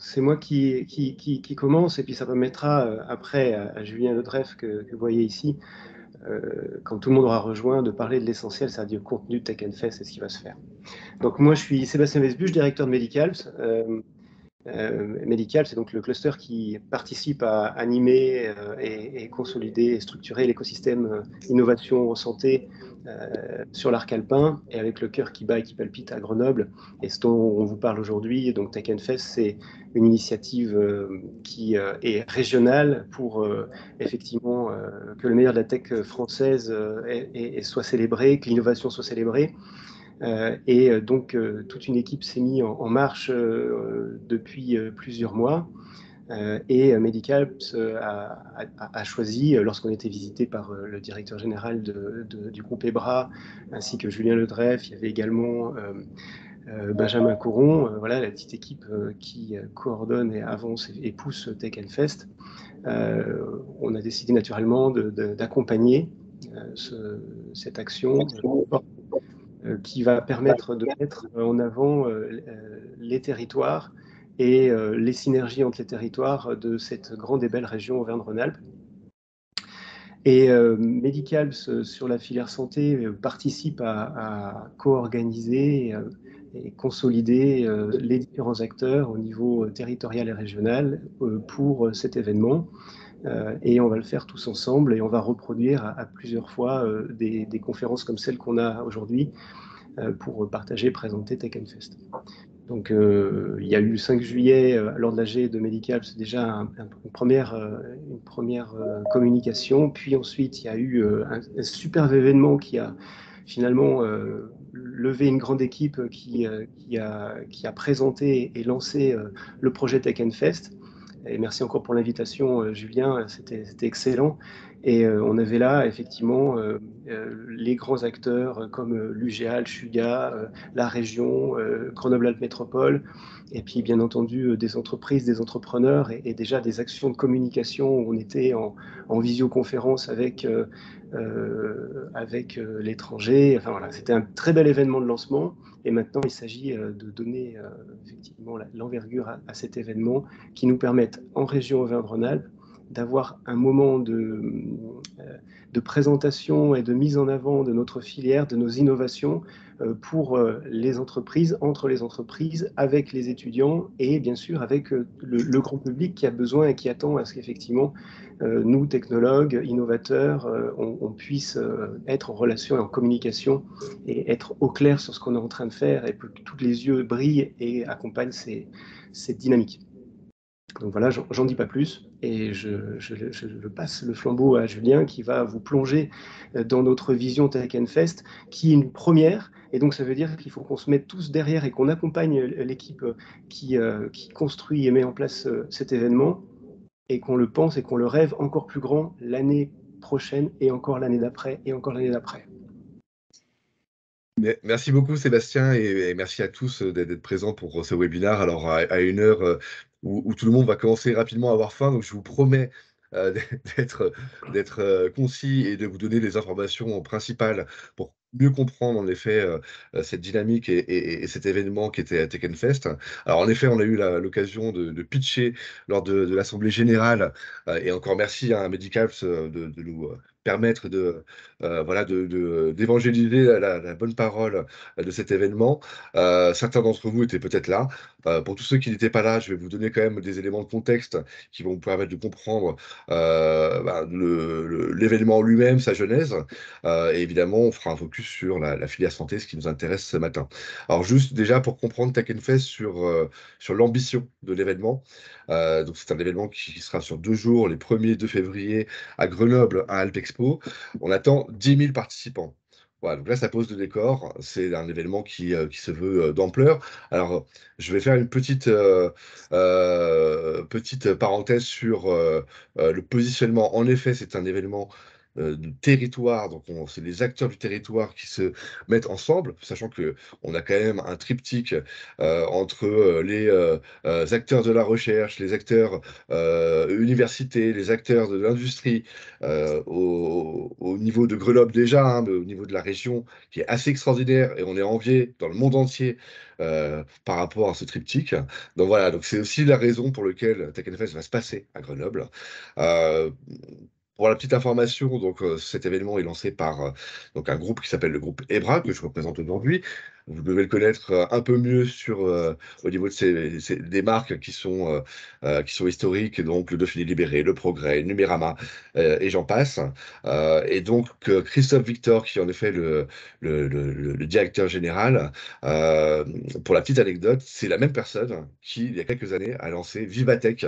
c'est moi qui commence, et puis ça permettra après à Julien Ledreff, que vous voyez ici, quand tout le monde aura rejoint, de parler de l'essentiel, c'est-à-dire du contenu de Tech and Fest et ce qui va se faire. Donc moi, je suis Sébastien Vesbuche, directeur de Medicalps. Medical, c'est donc le cluster qui participe à animer et consolider et structurer l'écosystème innovation en santé sur l'arc alpin, et avec le cœur qui bat et qui palpite à Grenoble. Et ce dont on vous parle aujourd'hui, donc Tech and Fest, c'est une initiative qui est régionale pour effectivement que le meilleur de la tech française soit célébré, que l'innovation soit célébrée. Et donc, toute une équipe s'est mise en marche depuis plusieurs mois. Et Medicalps a choisi, lorsqu'on était visité par le directeur général du groupe EBRA, ainsi que Julien Ledreff, il y avait également Benjamin Coron, voilà la petite équipe qui coordonne et avance et pousse Tech and Fest. On a décidé naturellement d'accompagner cette action qui va permettre de mettre en avant les territoires et les synergies entre les territoires de cette grande et belle région Auvergne-Rhône-Alpes. Et Medicalps, sur la filière santé, participe à co-organiser et consolider les différents acteurs au niveau territorial et régional pour cet événement. Et on va le faire tous ensemble, et on va reproduire à plusieurs fois des conférences comme celle qu'on a aujourd'hui, pour partager et présenter Tech and Fest. Donc, il y a eu le 5 juillet, lors de la G de Medicalps, c'est déjà une première communication. Puis ensuite, il y a eu un superbe événement qui a finalement levé une grande équipe qui a présenté et lancé le projet Tech and Fest. Et merci encore pour l'invitation, Julien, c'était excellent. Et on avait là, effectivement, les grands acteurs comme l'UGA, le SUGA, la région, Grenoble-Alpes Métropole, et puis bien entendu des entreprises, des entrepreneurs, et déjà des actions de communication où on était en visioconférence avec l'étranger. Enfin voilà, c'était un très bel événement de lancement. Et maintenant, il s'agit de donner effectivement l'envergure à cet événement, qui nous permette, en région Auvergne-Rhône-Alpes, d'avoir un moment de présentation et de mise en avant de notre filière, de nos innovations pour les entreprises, entre les entreprises, avec les étudiants, et bien sûr avec le grand public qui a besoin et qui attend à ce qu'effectivement nous, technologues, innovateurs, on puisse être en relation et en communication et être au clair sur ce qu'on est en train de faire, et que tous les yeux brillent et accompagnent cette dynamique. Donc voilà, j'en dis pas plus, et je passe le flambeau à Julien, qui va vous plonger dans notre vision Tech and Fest, qui est une première. Et donc ça veut dire qu'il faut qu'on se mette tous derrière et qu'on accompagne l'équipe qui construit et met en place cet événement, et qu'on le pense et qu'on le rêve encore plus grand l'année prochaine, et encore l'année d'après, et encore l'année d'après. Merci beaucoup Sébastien, et merci à tous d'être présents pour ce webinaire. Alors à une heure où tout le monde va commencer rapidement à avoir faim, donc je vous promets d'être concis et de vous donner les informations principales pour mieux comprendre en effet cette dynamique et cet événement qui était à Tech and Fest. Alors en effet, on a eu l'occasion de pitcher lors de l'Assemblée Générale, et encore merci à Medicalps de nous permettre voilà, d'évangéliser la bonne parole de cet événement. Certains d'entre vous étaient peut-être là. Pour tous ceux qui n'étaient pas là, je vais vous donner quand même des éléments de contexte qui vont vous permettre de comprendre l'événement lui-même, sa genèse. Et évidemment, on fera un focus sur la filière santé, ce qui nous intéresse ce matin. Alors juste déjà pour comprendre Tech and Fest sur l'ambition de l'événement. Donc c'est un événement qui sera sur 2 jours, les 1er et 2 février, à Grenoble, à Alpexpo. On attend 10 000 participants. Voilà, donc là, ça pose le décor. C'est un événement qui se veut d'ampleur. Alors, je vais faire une petite parenthèse sur le positionnement. En effet, c'est un événement du territoire. Donc, c'est les acteurs du territoire qui se mettent ensemble, sachant que on a quand même un triptyque entre les acteurs de la recherche, les acteurs universités, les acteurs de l'industrie, au niveau de Grenoble déjà, hein, mais au niveau de la région, qui est assez extraordinaire, et on est envié dans le monde entier par rapport à ce triptyque. Donc voilà, donc c'est aussi la raison pour laquelle Tech Fest va se passer à Grenoble. Euh, pour la petite information, donc cet événement est lancé par donc un groupe qui s'appelle le groupe EBRA, que je représente aujourd'hui. Vous devez le connaître un peu mieux au niveau de des marques qui sont historiques, donc le Dauphiné Libéré, le Progrès, Numérama, et j'en passe. Et donc Christophe Victor, qui est en effet le directeur général, euh, pour la petite anecdote, c'est la même personne qui, il y a quelques années, a lancé Vivatech,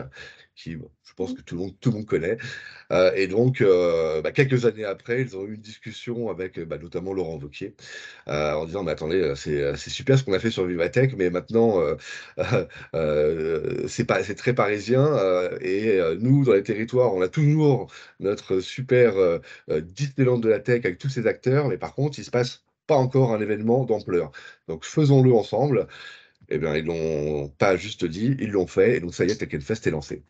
qui, bon, je pense que tout le monde connaît. Et donc, quelques années après, ils ont eu une discussion avec notamment Laurent Wauquiez, en disant, mais attendez, c'est super ce qu'on a fait sur Vivatech, mais maintenant, c'est très parisien, et nous, dans les territoires, on a toujours notre super Disneyland de la tech avec tous ces acteurs, mais par contre, il se passe pas encore un événement d'ampleur. Donc, faisons-le ensemble. Eh bien, ils l'ont pas juste dit, ils l'ont fait, et donc ça y est, Tech Fest est lancé.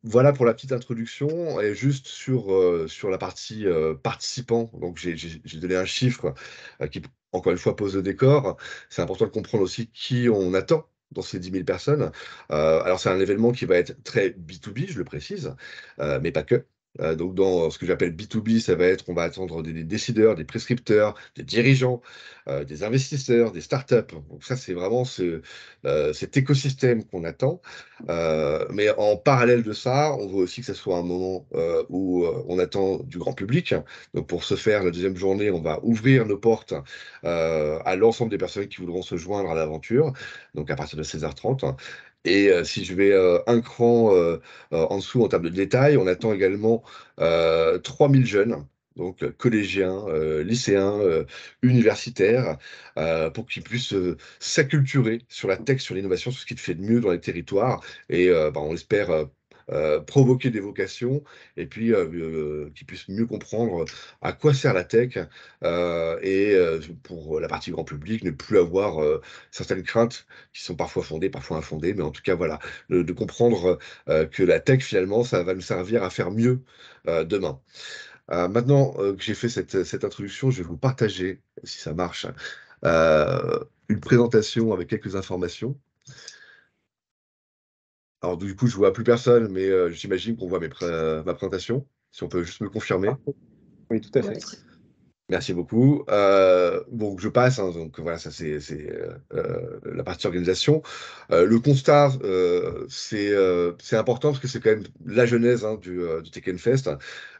Voilà pour la petite introduction. Et juste sur la partie participants, donc j'ai donné un chiffre qui, encore une fois, pose le décor. C'est important de comprendre aussi qui on attend dans ces 10 000 personnes. Alors, c'est un événement qui va être très B2B, je le précise, mais pas que. Donc, dans ce que j'appelle B2B, ça va être, on va attendre des décideurs, des prescripteurs, des dirigeants, des investisseurs, des startups. Donc, ça, c'est vraiment cet écosystème qu'on attend. Mais en parallèle de ça, on veut aussi que ce soit un moment où on attend du grand public. Donc pour ce faire, la deuxième journée, on va ouvrir nos portes à l'ensemble des personnes qui voudront se joindre à l'aventure, donc à partir de 16h30. Et si je vais un cran en dessous en termes de détails, on attend également 3000 jeunes, donc collégiens, lycéens, universitaires, pour qu'ils puissent s'acculturer sur la tech, sur l'innovation, sur ce qui te fait de mieux dans les territoires. Et on espère provoquer des vocations et puis qu'ils puissent mieux comprendre à quoi sert la tech, et pour la partie grand public, ne plus avoir certaines craintes qui sont parfois fondées, parfois infondées, mais en tout cas, voilà, de comprendre que la tech, finalement, ça va nous servir à faire mieux demain. Maintenant que j'ai fait cette introduction, je vais vous partager, si ça marche, une présentation avec quelques informations. Alors, du coup, je vois plus personne, mais j'imagine qu'on voit ma présentation. Si on peut juste me confirmer. Parfait. Oui, tout à fait. Merci beaucoup. Bon, je passe, hein, donc voilà, ça c'est la partie organisation. Le constat, c'est important parce que c'est quand même la genèse, hein, du Tekken Fest.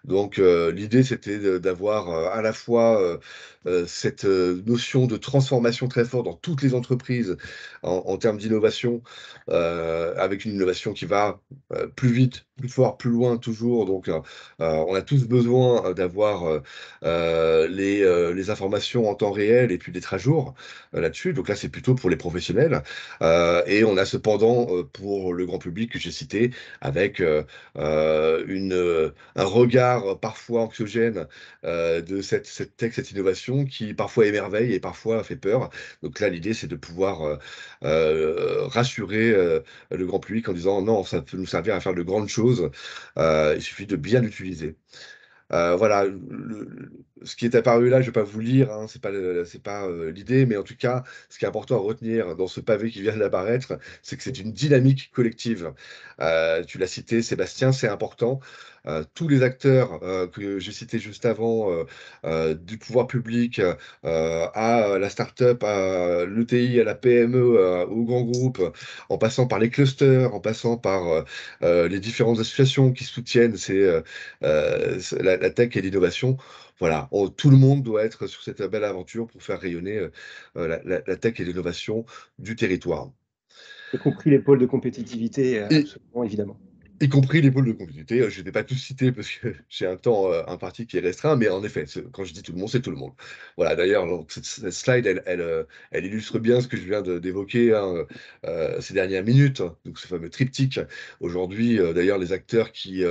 Donc l'idée, c'était d'avoir à la fois cette notion de transformation très forte dans toutes les entreprises en termes d'innovation, avec une innovation qui va plus vite, plus fort, plus loin toujours. Donc on a tous besoin d'avoir les informations en temps réel et puis d'être à jour là-dessus. Donc là, c'est plutôt pour les professionnels. Et on a cependant pour le grand public que j'ai cité, avec un regard parfois anxiogène de cette tech, cette innovation qui parfois émerveille et parfois fait peur. Donc là, l'idée, c'est de pouvoir rassurer le grand public en disant non, ça peut nous servir à faire de grandes choses. Il suffit de bien l'utiliser. Voilà, ce qui est apparu là, je ne vais pas vous lire, hein, c'est pas l'idée, mais en tout cas, ce qui est important à retenir dans ce pavé qui vient d'apparaître, c'est que c'est une dynamique collective. Tu l'as cité, Sébastien, c'est important. Tous les acteurs que j'ai cités juste avant, du pouvoir public à la start-up, à l'ETI, à la PME, au grand groupe, en passant par les clusters, en passant par les différentes associations qui soutiennent la tech et l'innovation. Voilà, tout le monde doit être sur cette belle aventure pour faire rayonner la tech et l'innovation du territoire. Y compris les pôles de compétitivité, Et absolument, évidemment. y compris les pôles de communauté. Je ne vais pas tous citer parce que j'ai un temps imparti qui est restreint, mais en effet, quand je dis tout le monde, c'est tout le monde. Voilà, d'ailleurs, donc, cette slide, elle illustre bien ce que je viens d'évoquer hein, ces dernières minutes, hein. Donc, ce fameux triptyque. Aujourd'hui, d'ailleurs, les acteurs qui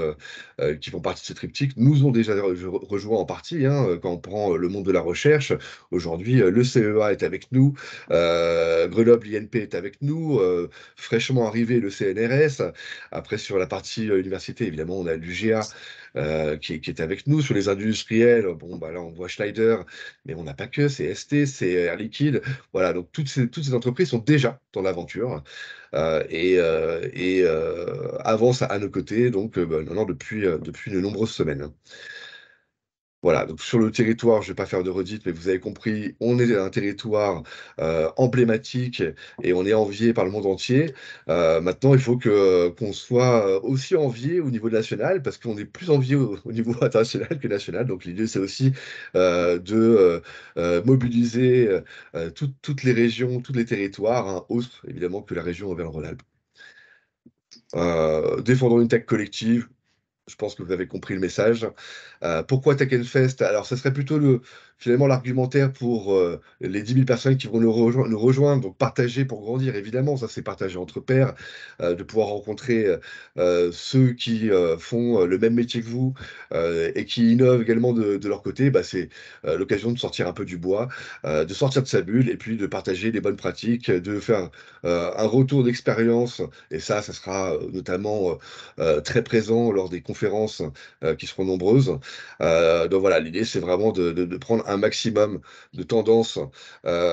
font partie de ce triptyque nous ont déjà rejoints en partie. Hein, quand on prend le monde de la recherche, aujourd'hui, le CEA est avec nous, Grenoble INP est avec nous, fraîchement arrivé le CNRS. Après, sur la partie université, évidemment, on a l'UGA qui est avec nous. Sur les industriels, bon, bah là, on voit Schneider, mais on n'a pas que, c'est ST, c'est Air Liquide. Voilà, donc toutes ces entreprises sont déjà dans l'aventure avancent à nos côtés, donc bah, maintenant depuis de nombreuses semaines. Voilà, donc sur le territoire, je ne vais pas faire de redite, mais vous avez compris, on est un territoire emblématique et on est envié par le monde entier. Maintenant, il faut qu'on soit aussi envié au niveau national, parce qu'on est plus envié au niveau international que national. Donc l'idée, c'est aussi de mobiliser toutes les régions, tous les territoires, hein, autres évidemment que la région Auvergne-Rhône-Alpes. Défendons une tech collective. Je pense que vous avez compris le message. Pourquoi Tech and Fest? Alors, ce serait plutôt finalement l'argumentaire pour les 10 000 personnes qui vont nous rejoindre. Donc, partager pour grandir, évidemment. Ça, c'est partager entre pairs, de pouvoir rencontrer ceux qui font le même métier que vous et qui innovent également de leur côté. Bah, c'est l'occasion de sortir un peu du bois, de sortir de sa bulle et puis de partager les bonnes pratiques, de faire un retour d'expérience. Et ça sera notamment très présent lors des conférences qui seront nombreuses. Donc voilà, l'idée c'est vraiment de prendre un maximum de tendances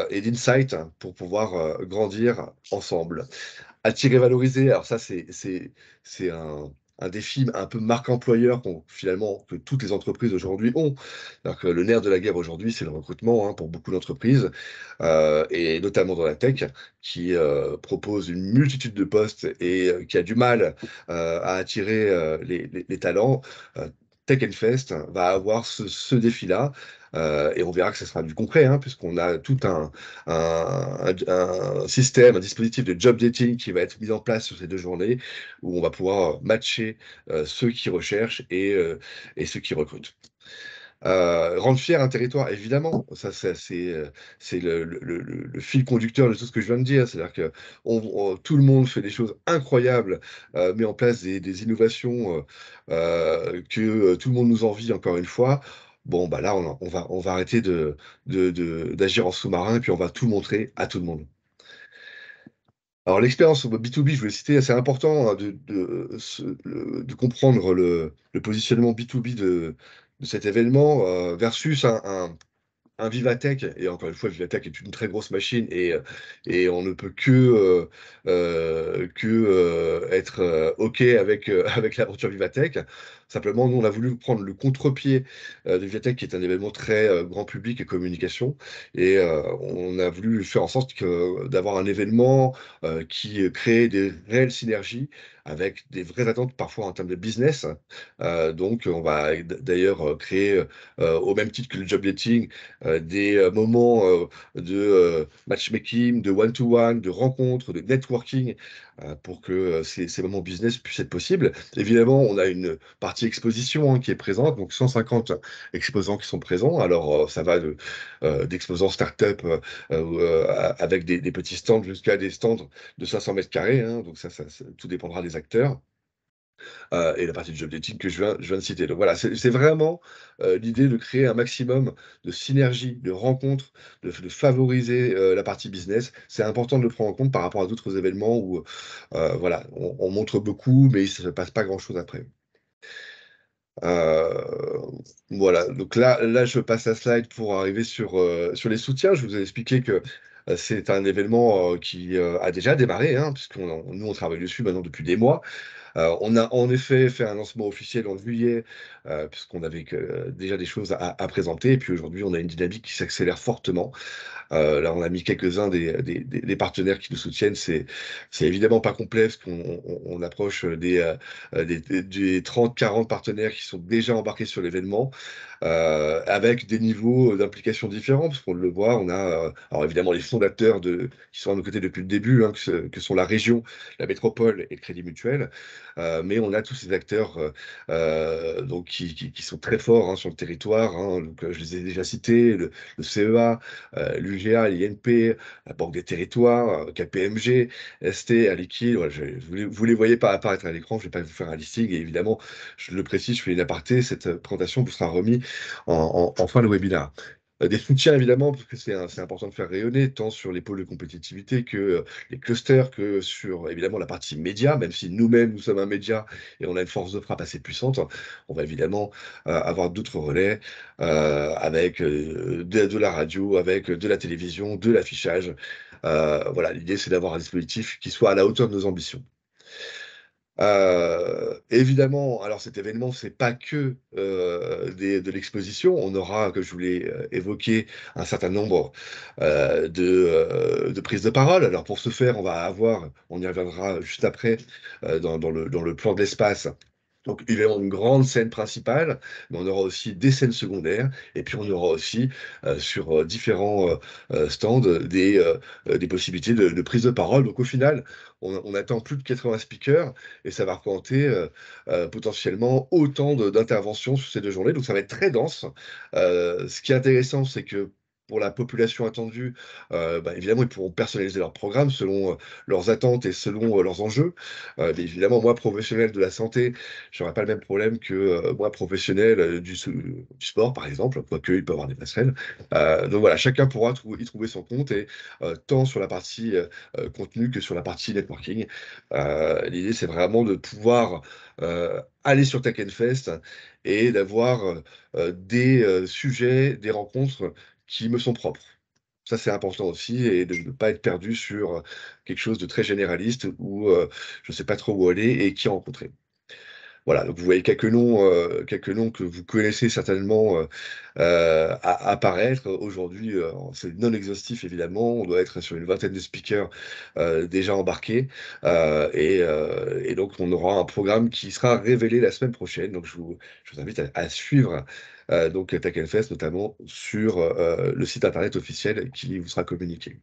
et d'insights pour pouvoir grandir ensemble. Attirer, valoriser, alors ça c'est un défi un peu marque employeur finalement que toutes les entreprises aujourd'hui ont. Alors que le nerf de la guerre aujourd'hui, c'est le recrutement hein, pour beaucoup d'entreprises, et notamment dans la tech, qui propose une multitude de postes et qui a du mal à attirer les talents. Euh, Tech and Fest va avoir ce défi-là. Et on verra que ce sera du concret, hein, puisqu'on a tout un système, un dispositif de job dating qui va être mis en place sur ces 2 journées, où on va pouvoir matcher ceux qui recherchent et ceux qui recrutent. Rendre fier un territoire, évidemment, ça c'est le fil conducteur de tout ce que je viens de dire. C'est-à-dire que tout le monde fait des choses incroyables, met en place des innovations que tout le monde nous envie, encore une fois. Bon, bah là, on va arrêter d'agir en sous-marin et puis on va tout montrer à tout le monde. Alors l'expérience B2B, je voulais citer, c'est important hein, de comprendre le positionnement B2B de cet événement versus un Vivatech, et encore une fois, Vivatech est une très grosse machine et on ne peut que être OK avec, avec l'aventure Vivatech. Simplement, nous, on a voulu prendre le contre-pied de Vivatech, qui est un événement très grand public et communication, et on a voulu faire en sorte d'avoir un événement qui crée des réelles synergies avec des vraies attentes parfois en termes de business. Donc, on va d'ailleurs créer, au même titre que le job dating, des moments de matchmaking, de one-to-one, de rencontres, de networking, pour que ces moments business puissent être possibles. Évidemment, on a une partie exposition hein, qui est présente, donc 150 exposants qui sont présents. Alors, ça va d'exposants start-up avec des petits stands jusqu'à des stands de 500 mètres carrés. Hein, donc, tout dépendra des acteurs et la partie de job dating que je viens de citer. Donc voilà, c'est vraiment l'idée de créer un maximum de synergie, de rencontres, de favoriser la partie business. C'est important de le prendre en compte par rapport à d'autres événements où voilà, on montre beaucoup, mais il ne se passe pas grand-chose après. Euh, voilà, donc là, je passe la slide pour arriver sur les soutiens. Je vous ai expliqué que c'est un événement qui a déjà démarré, hein, nous, on travaille dessus maintenant depuis des mois. On a en effet fait un lancement officiel en juillet, puisqu'on avait déjà des choses à présenter. Et puis aujourd'hui, on a une dynamique qui s'accélère fortement. Là, on a mis quelques-uns des partenaires qui nous soutiennent. C'est évidemment pas complet parce qu'on approche des 30-40 partenaires qui sont déjà embarqués sur l'événement. avec des niveaux d'implication différents, parce qu'on le voit, on a alors évidemment les fondateurs qui sont à nos côtés depuis le début, hein, que sont la région, la métropole et le Crédit Mutuel, mais on a tous ces acteurs donc qui sont très forts, hein, sur le territoire, hein. Donc, je les ai déjà cités, le CEA, l'UGA, l'INP, la Banque des Territoires, KPMG, ST, Air Liquide. Voilà, vous les voyez pas apparaître à l'écran, je vais pas vous faire un listing, et évidemment, je le précise, je fais une aparté, cette présentation vous sera remise en fin de webinaire. Des soutiens évidemment, parce que c'est important de faire rayonner, tant sur les pôles de compétitivité que les clusters, que sur évidemment la partie média, même si nous-mêmes nous sommes un média et on a une force de frappe assez puissante, on va évidemment avoir d'autres relais avec de la radio, avec de la télévision, de l'affichage. Voilà, l'idée c'est d'avoir un dispositif qui soit à la hauteur de nos ambitions. Évidemment, alors cet événement, c'est pas que de l'exposition. On aura, comme je vous l'ai évoqué, un certain nombre de prises de parole. Alors pour ce faire, on y reviendra juste après dans le plan de l'espace. Donc, il va y avoir une grande scène principale, mais on aura aussi des scènes secondaires, et puis on aura aussi sur différents stands des possibilités de prise de parole. Donc, au final, on attend plus de 80 speakers, et ça va représenter potentiellement autant d'interventions sur ces 2 journées. Donc, ça va être très dense. Ce qui est intéressant, c'est que pour la population attendue, évidemment, ils pourront personnaliser leur programme selon leurs attentes et selon leurs enjeux. Mais évidemment, moi, professionnel de la santé, j'aurais pas le même problème que moi, professionnel du sport, par exemple, quoique il peut avoir des passerelles. Donc voilà, chacun pourra y trouver son compte, et tant sur la partie contenu que sur la partie networking. L'idée, c'est vraiment de pouvoir aller sur Tech Fest et d'avoir des sujets, des rencontres qui me sont propres. Ça, c'est important aussi, et de ne pas être perdu sur quelque chose de très généraliste où je ne sais pas trop où aller et qui rencontrer. Voilà, donc vous voyez quelques noms que vous connaissez certainement apparaître. Aujourd'hui, c'est non exhaustif évidemment, on doit être sur une vingtaine de speakers déjà embarqués, et donc on aura un programme qui sera révélé la semaine prochaine. Donc je vous invite à suivre donc Tech Fest, notamment sur le site internet officiel qui vous sera communiqué.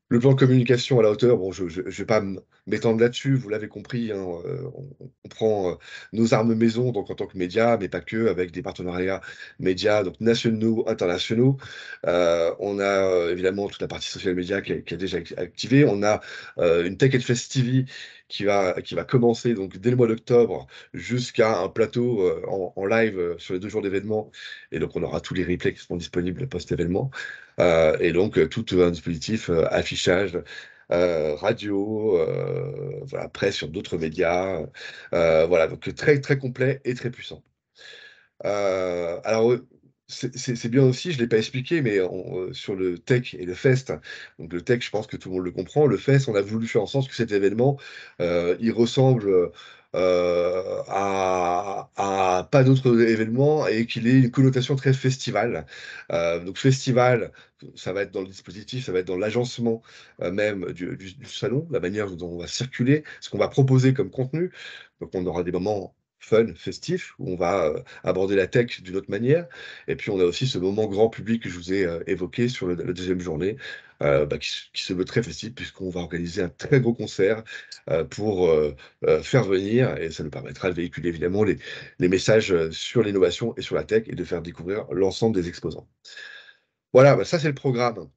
Le plan de communication à la hauteur, bon, je ne vais pas m'étendre là-dessus, vous l'avez compris, hein, on prend nos armes maison donc en tant que média, mais pas que, avec des partenariats médias donc nationaux, internationaux. On a évidemment toute la partie social media qui est déjà activée. On a une Tech Fest TV qui va commencer donc dès le mois d'octobre jusqu'à un plateau en live sur les 2 jours d'événement. Et donc on aura tous les replays qui seront disponibles post-événement. Et donc, tout un dispositif affichage, radio, voilà, presse sur d'autres médias. Voilà, donc très, très complet et très puissant. Alors, c'est bien aussi, je ne l'ai pas expliqué, mais sur le tech et le fest, donc le tech, je pense que tout le monde le comprend. Le fest, on a voulu faire en sorte que cet événement, il ressemble à pas d'autres événements, et qu'il ait une connotation très festival. Donc festival, ça va être dans le dispositif, ça va être dans l'agencement même du salon, la manière dont on va circuler, ce qu'on va proposer comme contenu. Donc on aura des moments fun, festifs, où on va aborder la tech d'une autre manière. Et puis on a aussi ce moment grand public que je vous ai évoqué sur la deuxième journée, qui se veut très festif, puisqu'on va organiser un très gros concert pour faire venir, et ça nous permettra de véhiculer évidemment les messages sur l'innovation et sur la tech, et de faire découvrir l'ensemble des exposants. Voilà, ça c'est le programme.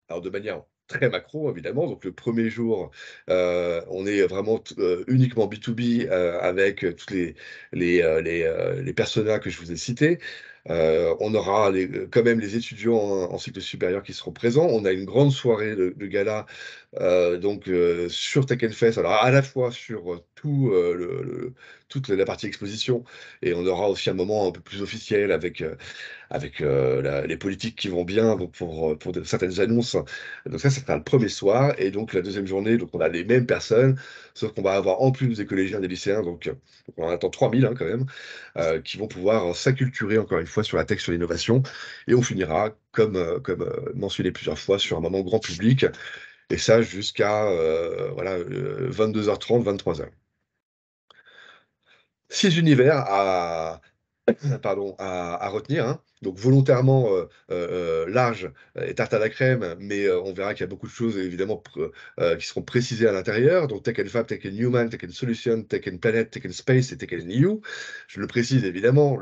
Alors de manière très macro évidemment, donc le premier jour, on est vraiment uniquement B2B, avec toutes les personas que je vous ai cités. On aura quand même les étudiants en cycle supérieur qui seront présents. On a une grande soirée de gala donc sur Tech Fest, alors à la fois sur toute la partie exposition, et on aura aussi un moment un peu plus officiel avec les politiques qui vont bien, donc pour certaines annonces. Donc ça sera le premier soir. Et donc la deuxième journée, donc on a les mêmes personnes, sauf qu'on va avoir en plus des collégiens, des lycéens, donc on en attend 3000 hein, quand même, qui vont pouvoir s'acculturer encore une fois sur la tech, sur l'innovation. Et on finira, comme mentionné plusieurs fois, sur un moment grand public, et ça jusqu'à voilà, 22h30, 23h. 6 univers pardon, à retenir, hein. Donc volontairement large et tarte à la crème, mais on verra qu'il y a beaucoup de choses évidemment qui seront précisées à l'intérieur. Donc Tech and Fab, Tech and Human, Tech and Solution, Tech and Planet, Tech and Space et Tech and You. Je le précise évidemment,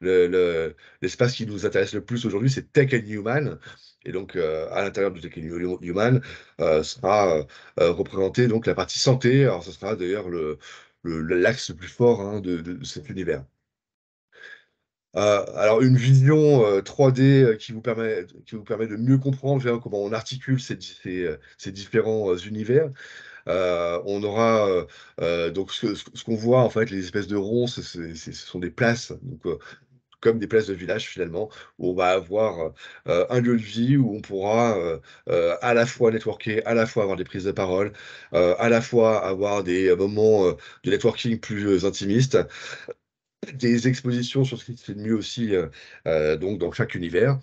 l'espace qui nous intéresse le plus aujourd'hui, c'est Tech and Human. Et donc, à l'intérieur du Tech and Human sera représentée donc la partie santé. Alors, ce sera d'ailleurs l'axe le plus fort, hein, de cet univers. Alors une vision 3D qui vous permet de mieux comprendre comment on articule ces différents univers. On aura donc ce qu'on voit en fait, les espèces de ronds, ce sont des places, donc comme des places de village finalement, où on va avoir un lieu de vie où on pourra à la fois networker, à la fois avoir des prises de parole, à la fois avoir des moments de networking plus intimistes, des expositions sur ce qui se fait de mieux aussi, donc dans chaque univers.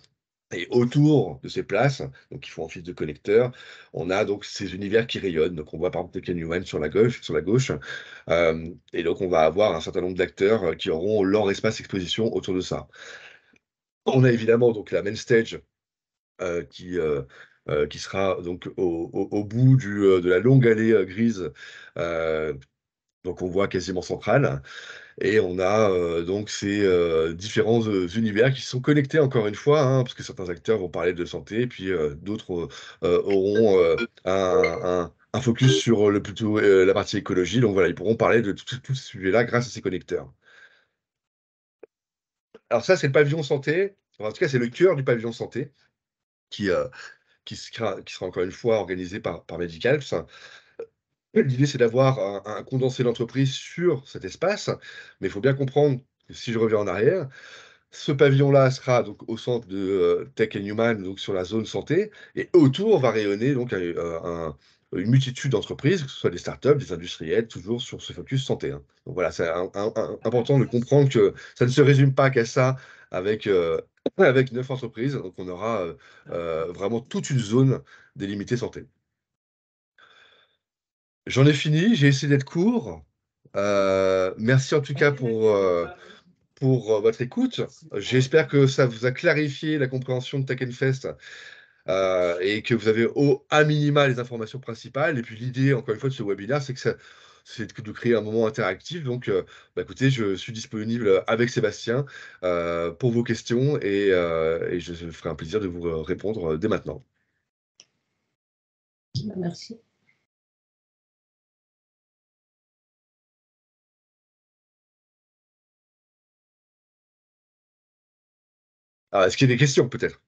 Et autour de ces places, donc qui font office de connecteurs, on a donc ces univers qui rayonnent. Donc on voit par exemple Tekken Human sur la gauche, et donc on va avoir un certain nombre d'acteurs qui auront leur espace exposition autour de ça. On a évidemment donc la main stage qui sera donc au bout de la longue allée grise, donc on voit quasiment centrale. Et on a donc ces différents univers qui sont connectés encore une fois, hein, parce que certains acteurs vont parler de santé, et puis d'autres auront un focus sur plutôt la partie écologie. Donc voilà, ils pourront parler de tous ces sujets-là grâce à ces connecteurs. Alors ça, c'est le pavillon santé. Enfin, en tout cas, c'est le cœur du pavillon santé qui, euh, qui sera encore une fois organisé par Medicalps. L'idée, c'est d'avoir un condensé d'entreprise sur cet espace, mais il faut bien comprendre que si je reviens en arrière, ce pavillon-là sera donc au centre de Tech and Human, donc sur la zone santé, et autour va rayonner donc une multitude d'entreprises, que ce soit des startups, des industriels, toujours sur ce focus santé, hein. Donc voilà, c'est important de comprendre que ça ne se résume pas qu'à ça avec, avec 9 entreprises. Donc on aura vraiment toute une zone délimitée santé. J'en ai fini, j'ai essayé d'être court. Merci en tout cas pour votre écoute. J'espère que ça vous a clarifié la compréhension de Tech Fest et que vous avez à minima les informations principales. Et puis l'idée, encore une fois, de ce webinaire, c'est de créer un moment interactif. Donc, écoutez, je suis disponible avec Sébastien pour vos questions et je ferai un plaisir de vous répondre dès maintenant. Merci. Alors, est-ce qu'il y a des questions peut-être?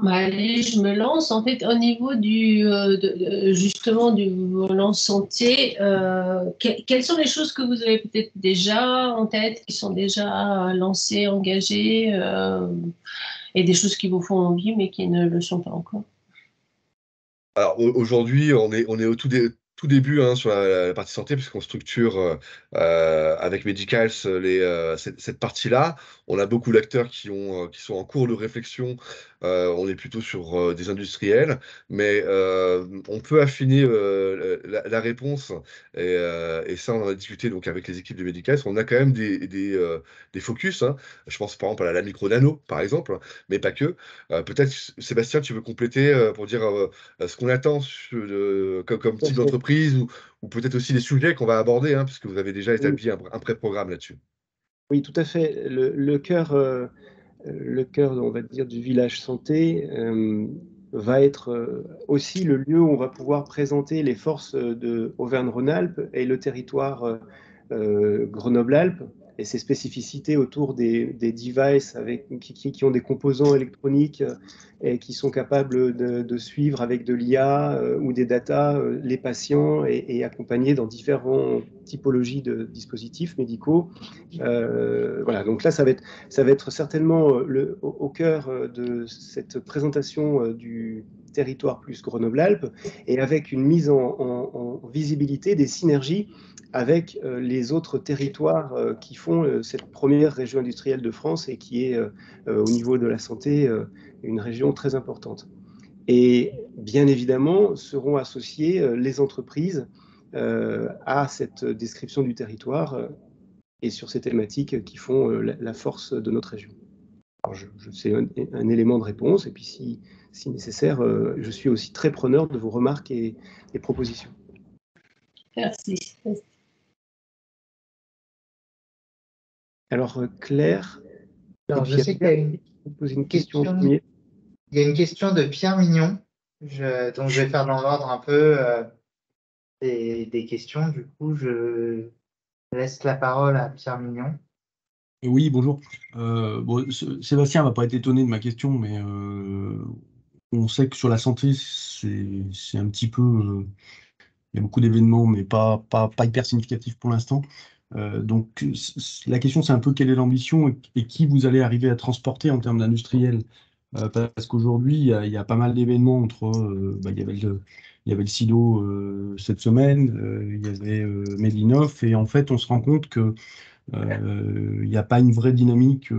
Allez, je me lance. En fait, au niveau justement du volant santé, quelles sont les choses que vous avez peut-être déjà en tête, qui sont déjà lancées, engagées, et des choses qui vous font envie, mais qui ne le sont pas encore? Alors aujourd'hui, on est au tout début, hein, sur la partie santé, puisqu'on structure avec Medicals cette partie-là. On a beaucoup d'acteurs qui sont en cours de réflexion. On est plutôt sur des industriels, mais on peut affiner la réponse. Et ça, on en a discuté donc avec les équipes de Medicals. On a quand même des focus, hein. Je pense par exemple à la micro-nano, par exemple, mais pas que. Peut-être, Sébastien, tu veux compléter pour dire ce qu'on attend comme Tout à type fait. d'entreprise ou peut-être aussi les sujets qu'on va aborder, hein, puisque vous avez déjà Oui, établi un pré-programme là-dessus. oui, tout à fait. Le cœur, on va dire, du village santé va être aussi le lieu où on va pouvoir présenter les forces de Auvergne-Rhône-Alpes et le territoire Grenoble-Alpes et ses spécificités autour des devices qui ont des composants électroniques et qui sont capables de suivre avec de l'IA ou des data les patients et accompagner dans différentes typologies de dispositifs médicaux. Voilà, donc là, ça va être certainement au cœur de cette présentation du territoire plus Grenoble-Alpes et avec une mise en visibilité des synergies avec les autres territoires qui font cette première région industrielle de France et qui est au niveau de la santé une région très importante. Et bien évidemment, seront associées les entreprises à cette description du territoire et sur ces thématiques qui font la force de notre région. Alors c'est un élément de réponse, et puis si nécessaire, je suis aussi très preneur de vos remarques et propositions. Merci. Alors Claire, Alors, je sais qu'il y a une poser une question en question, il y a une question de Pierre Mignon, donc je vais faire dans l'ordre un peu des questions. Du coup, je laisse la parole à Pierre Mignon. Oui, bonjour. Bon, Sébastien va pas être étonné de ma question, mais on sait que sur la santé, c'est un petit peu. Il y a beaucoup d'événements, mais pas hyper significatifs pour l'instant. Donc, la question, c'est un peu quelle est l'ambition et qui vous allez arriver à transporter en termes d'industriel. Parce qu'aujourd'hui, il y a pas mal d'événements entre. Il y avait le SIDO cette semaine, il y avait Medinov, et en fait, on se rend compte que il n'y a pas une vraie dynamique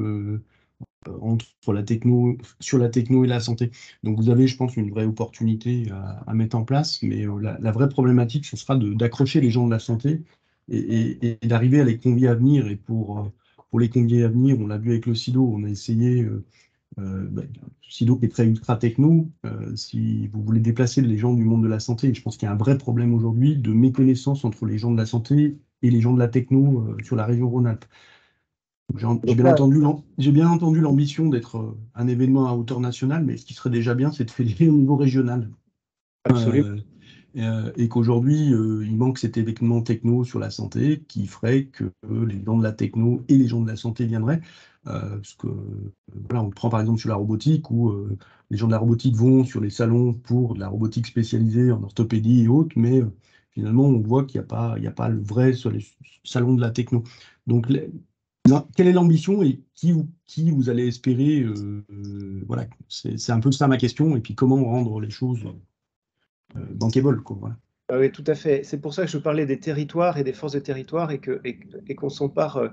entre la techno, sur la techno et la santé. Donc vous avez, je pense, une vraie opportunité à mettre en place, mais la vraie problématique, ce sera d'accrocher les gens de la santé et d'arriver à les convier à venir. Et pour les convier à venir, on l'a vu avec le SIDO, on a essayé, SIDO qui est très ultra techno, si vous voulez déplacer les gens du monde de la santé, et je pense qu'il y a un vrai problème aujourd'hui de méconnaissance entre les gens de la santé et les gens de la techno sur la région Rhône-Alpes. J'ai bien entendu l'ambition d'être un événement à hauteur nationale, mais ce qui serait déjà bien, c'est de fédérer au niveau régional. Absolument. Et qu'aujourd'hui, il manque cet événement techno sur la santé qui ferait que les gens de la techno et les gens de la santé viendraient. Parce que voilà, on prend par exemple sur la robotique, où les gens de la robotique vont sur les salons pour de la robotique spécialisée en orthopédie et autres, mais finalement, on voit qu'il n'y a pas le vrai sur les salons de la techno. Donc, quelle est l'ambition et qui vous allez espérer voilà, c'est un peu ça ma question. Et puis, comment rendre les choses bankable, quoi, voilà. Ah oui, tout à fait. C'est pour ça que je parlais des territoires et des forces de territoire et qu'on s'empare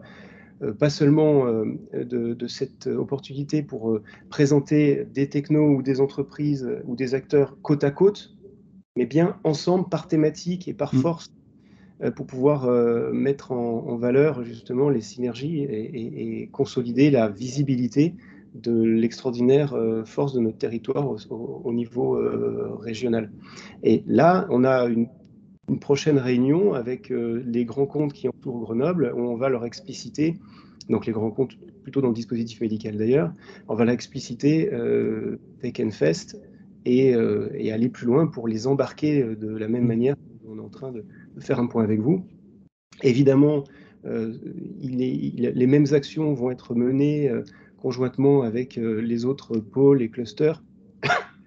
pas seulement de cette opportunité pour présenter des technos ou des entreprises ou des acteurs côte à côte, mais bien ensemble par thématique et par force pour pouvoir mettre en valeur justement les synergies et consolider la visibilité de l'extraordinaire force de notre territoire au niveau régional. Et là, on a une prochaine réunion avec les grands comptes qui entourent Grenoble, où on va leur expliciter, donc les grands comptes plutôt dans le dispositif médical d'ailleurs, on va leur expliciter Tech&Fest et aller plus loin pour les embarquer de la même manière. On est en train de faire un point avec vous. Évidemment, les mêmes actions vont être menées conjointement avec les autres pôles et clusters,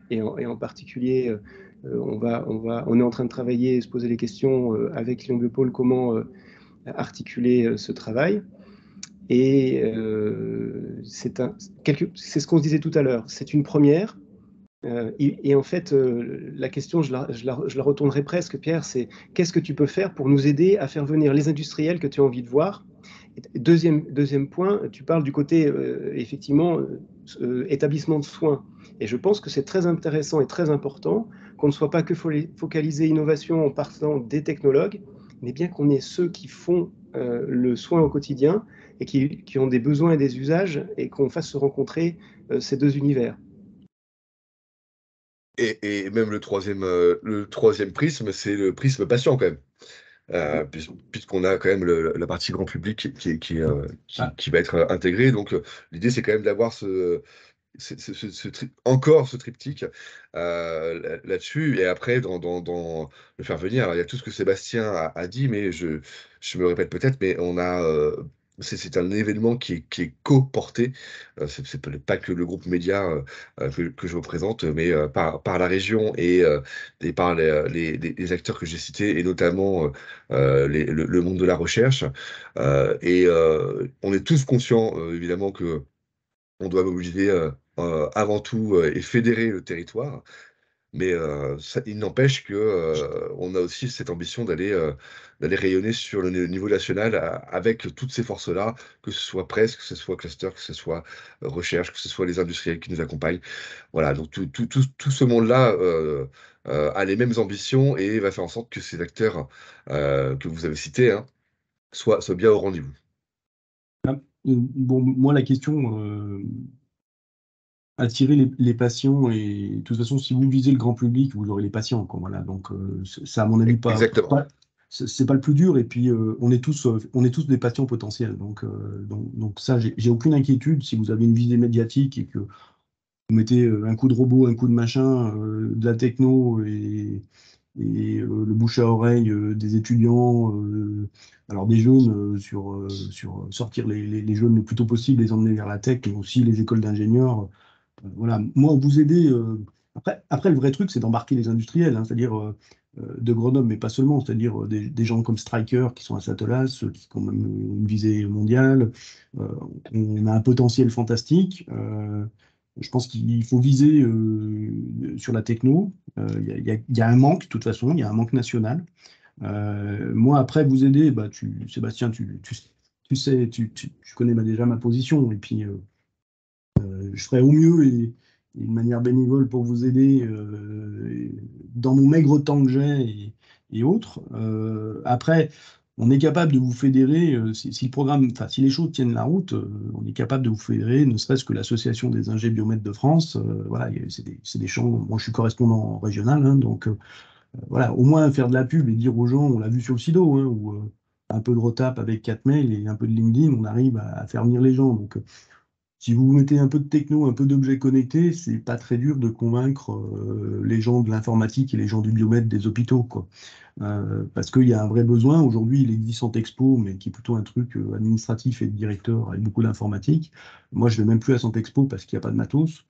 et en particulier, on est en train de travailler et se poser les questions avec Lyon Biopôle, comment articuler ce travail. Et c'est ce qu'on se disait tout à l'heure, c'est une première. Et en fait, la question, je la retournerai presque, Pierre, c'est qu'est-ce que tu peux faire pour nous aider à faire venir les industriels que tu as envie de voir? Deuxième point, tu parles du côté, effectivement, établissement de soins. Et je pense que c'est très intéressant et très important qu'on ne soit pas que focalisé innovation en partant des technologues, mais bien qu'on ait ceux qui font le soin au quotidien et qui ont des besoins et des usages, et qu'on fasse se rencontrer ces deux univers. Et même le troisième prisme, c'est le prisme patient quand même. Puisqu'on a quand même la partie grand public qui va être intégrée. Donc l'idée, c'est quand même d'avoir encore ce triptyque là-dessus, et après dans le faire venir. Alors, il y a tout ce que Sébastien a dit, mais je me répète peut-être, mais on a c'est un événement qui est co-porté, c'est pas que le groupe média que je représente, mais par la région et par les acteurs que j'ai cités, et notamment le monde de la recherche. On est tous conscients, évidemment, que on doit mobiliser avant tout et fédérer le territoire. Mais il n'empêche qu'on a aussi cette ambition d'aller rayonner sur le niveau national avec toutes ces forces-là, que ce soit presse, que ce soit cluster, que ce soit recherche, que ce soit les industriels qui nous accompagnent. Voilà, donc tout ce monde-là a les mêmes ambitions et va faire en sorte que ces acteurs que vous avez cités soient bien au rendez-vous. Bon, moi, la question, attirer les patients, et de toute façon, si vous visez le grand public, vous aurez les patients, quoi, voilà. Donc, c'est à mon avis Exactement. c'est pas le plus dur. Et puis, on est tous des patients potentiels. Donc ça, j'ai aucune inquiétude. Si vous avez une visée médiatique et que vous mettez un coup de robot, un coup de machin, de la techno et le bouche à oreille des étudiants, alors des jeunes, sur sortir les jeunes le plus tôt possible, les emmener vers la tech, mais aussi les écoles d'ingénieurs. Voilà, moi, vous aider. Après, le vrai truc, c'est d'embarquer les industriels, hein, c'est-à-dire de Grenoble, mais pas seulement, c'est-à-dire des gens comme Stryker qui sont à Satellas, qui ont même une visée mondiale. On a un potentiel fantastique. Je pense qu'il faut viser sur la techno. Il y a un manque, de toute façon, il y a un manque national. Moi, après, vous aider, bah, Sébastien, tu sais, tu connais déjà ma position. Et puis, je ferai au mieux et de manière bénévole pour vous aider dans mon maigre temps que j'ai et autres. Après, on est capable de vous fédérer, si le programme, enfin, si les choses tiennent la route, on est capable de vous fédérer, ne serait-ce que l'Association des ingés biomètres de France. Voilà, c'est des champs. Moi, je suis correspondant régional, hein, donc voilà, au moins faire de la pub et dire aux gens, on l'a vu sur le SIDO, hein, où un peu de retape avec 4 mails et un peu de LinkedIn, on arrive à faire venir les gens. Donc, si vous mettez un peu de techno, un peu d'objets connectés, c'est pas très dur de convaincre les gens de l'informatique et les gens du biomètre des hôpitaux, quoi. Parce qu'il y a un vrai besoin. Aujourd'hui, il existe Santexpo, mais qui est plutôt un truc administratif et de directeur avec beaucoup d'informatique. Moi, je ne vais même plus à Santexpo parce qu'il n'y a pas de matos.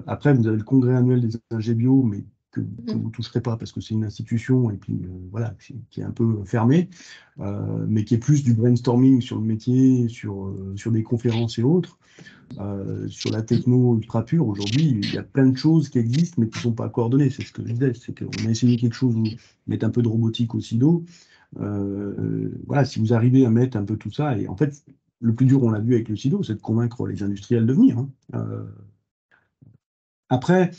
Après, vous avez le congrès annuel des ingés bio, mais que vous ne toucherez pas parce que c'est une institution et puis voilà, qui est un peu fermée, mais qui est plus du brainstorming sur le métier, sur des conférences et autres. Sur la techno ultra pure, aujourd'hui, il y a plein de choses qui existent, mais qui ne sont pas coordonnées. C'est ce que je disais, c'est qu'on a essayé quelque chose, mettre un peu de robotique au SIDO. Voilà, si vous arrivez à mettre un peu tout ça, et en fait, le plus dur, on l'a vu avec le SIDO, c'est de convaincre les industriels de venir, hein. Après,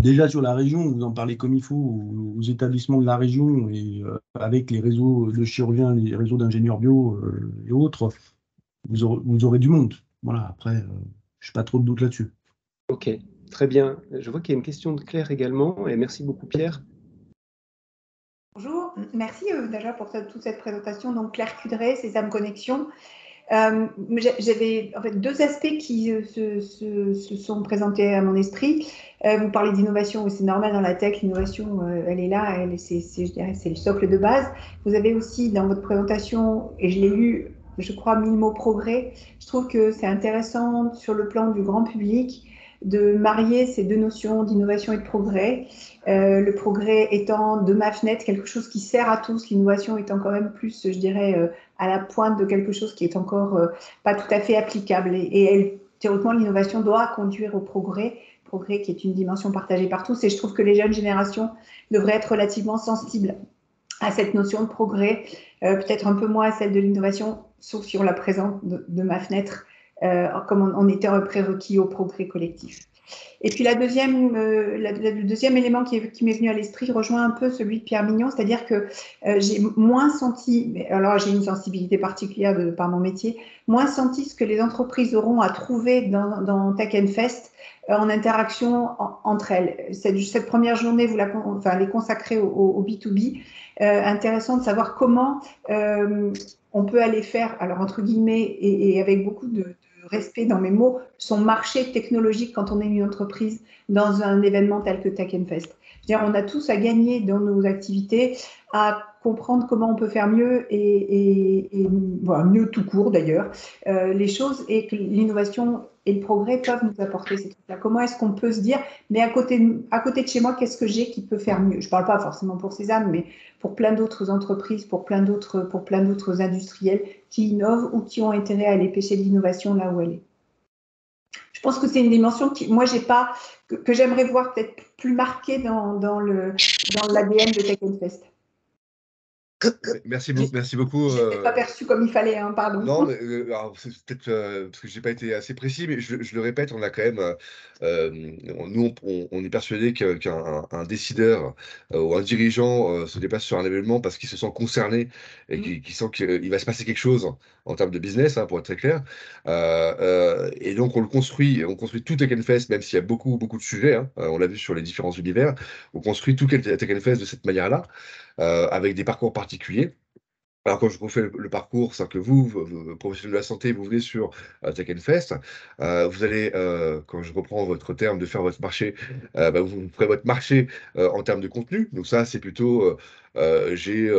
déjà sur la région, vous en parlez comme il faut, aux établissements de la région, et avec les réseaux de chirurgiens, les réseaux d'ingénieurs bio et autres, vous aurez du monde. Voilà, après, je n'ai pas trop de doute là-dessus. Ok, très bien. Je vois qu'il y a une question de Claire également, et merci beaucoup Pierre. Bonjour, merci déjà pour toute cette présentation. Donc Claire Cudray, Sésame Connexion. J'avais en fait deux aspects qui se sont présentés à mon esprit. Vous parlez d'innovation, et c'est normal dans la tech, l'innovation, elle est là, je dirais, c'est le socle de base. Vous avez aussi dans votre présentation, et je l'ai lu, je crois, 1000 mots progrès. Je trouve que c'est intéressant sur le plan du grand public de marier ces deux notions d'innovation et de progrès. Le progrès étant de ma fenêtre quelque chose qui sert à tous, l'innovation étant quand même plus, je dirais, à la pointe de quelque chose qui est encore pas tout à fait applicable. Et théoriquement, l'innovation doit conduire au progrès qui est une dimension partagée par tous. Et je trouve que les jeunes générations devraient être relativement sensibles à cette notion de progrès, peut-être un peu moins à celle de l'innovation, sauf si on la présente de ma fenêtre, comme on était un prérequis au progrès collectif. Et puis le deuxième élément qui m'est venu à l'esprit rejoint un peu celui de Pierre Mignon, c'est-à-dire que j'ai moins senti, alors j'ai une sensibilité particulière par mon métier, moins senti ce que les entreprises auront à trouver dans Tech and Fest en interaction entre elles. Cette première journée, vous les consacrez au B2B. Intéressant de savoir comment on peut aller faire, alors entre guillemets, et avec beaucoup de respect dans mes mots, son marché technologique quand on est une entreprise dans un événement tel que Tech and Fest. C'est-à-dire, on a tous à gagner dans nos activités à comprendre comment on peut faire mieux et voilà, mieux tout court d'ailleurs, les choses, et que l'innovation et le progrès peuvent nous apporter ces trucs-là. Comment est-ce qu'on peut se dire, mais à côté de chez moi, qu'est-ce que j'ai qui peut faire mieux? Je ne parle pas forcément pour Sésame, mais pour plein d'autres entreprises, pour plein d'autres industriels qui innovent ou qui ont intérêt à aller pêcher l'innovation là où elle est. Je pense que c'est une dimension moi, j'ai pas, que j'aimerais voir peut-être plus marquée dans l'ADN de Tech Fest. Merci beaucoup. Je n'ai pas perçu comme il fallait, hein, pardon. Non, mais alors, c'est peut-être parce que j'ai pas été assez précis, mais je le répète, on a quand même, nous, on est persuadé qu'un décideur ou un dirigeant se déplace sur un événement parce qu'il se sent concerné et qu'il sent qu'il va se passer quelque chose en termes de business, hein, pour être très clair. Et donc, on construit tout Tech Fest, même s'il y a beaucoup de sujets, hein, on l'a vu sur les différents univers, on construit tout Tech Fest de cette manière-là, avec des parcours particuliers. Alors, quand je refais le parcours, c'est que vous, professionnels de la santé, vous venez sur Tech Fest, vous allez, quand je reprends votre terme de faire votre marché, vous ferez votre marché en termes de contenu. Donc ça, c'est plutôt, j'ai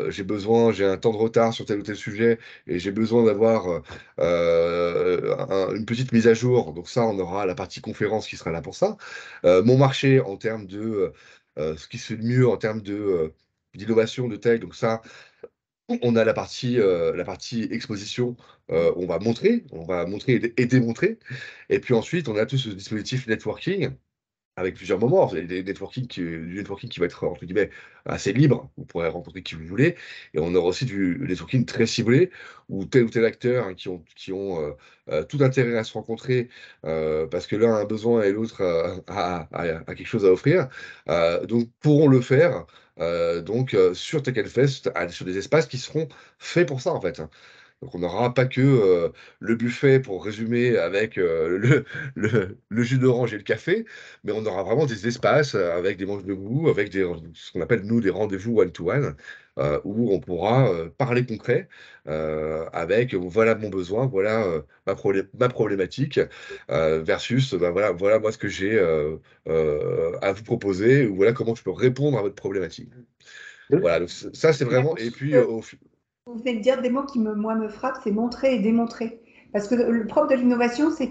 j'ai un temps de retard sur tel ou tel sujet et j'ai besoin d'avoir une petite mise à jour. Donc ça, on aura la partie conférence qui sera là pour ça. Mon marché en termes de ce qui se fait de mieux en termes d'innovation, de tech. Donc ça, on a la partie exposition, on va montrer et démontrer. Et puis ensuite, on a tout ce dispositif networking avec plusieurs moments. Vous avez du networking qui va être, entre guillemets, assez libre. Vous pourrez rencontrer qui vous voulez. Et on aura aussi du networking très ciblé, où tel ou tel acteur, hein, qui ont tout intérêt à se rencontrer, parce que l'un a un besoin et l'autre a quelque chose à offrir, donc pourront le faire. Sur Tech Fest, sur des espaces qui seront faits pour ça, en fait, hein. Donc on n'aura pas que le buffet, pour résumer, avec le jus d'orange et le café, mais on aura vraiment des espaces avec des manches debout, avec ce qu'on appelle, nous, des rendez-vous one-to-one, où on pourra parler concret, avec voilà mon besoin, voilà ma problématique, versus voilà moi ce que j'ai à vous proposer, ou voilà comment je peux répondre à votre problématique. Voilà, donc ça c'est vraiment. Et puis, vous venez de dire des mots qui me frappent, c'est montrer et démontrer. Parce que le propre de l'innovation, c'est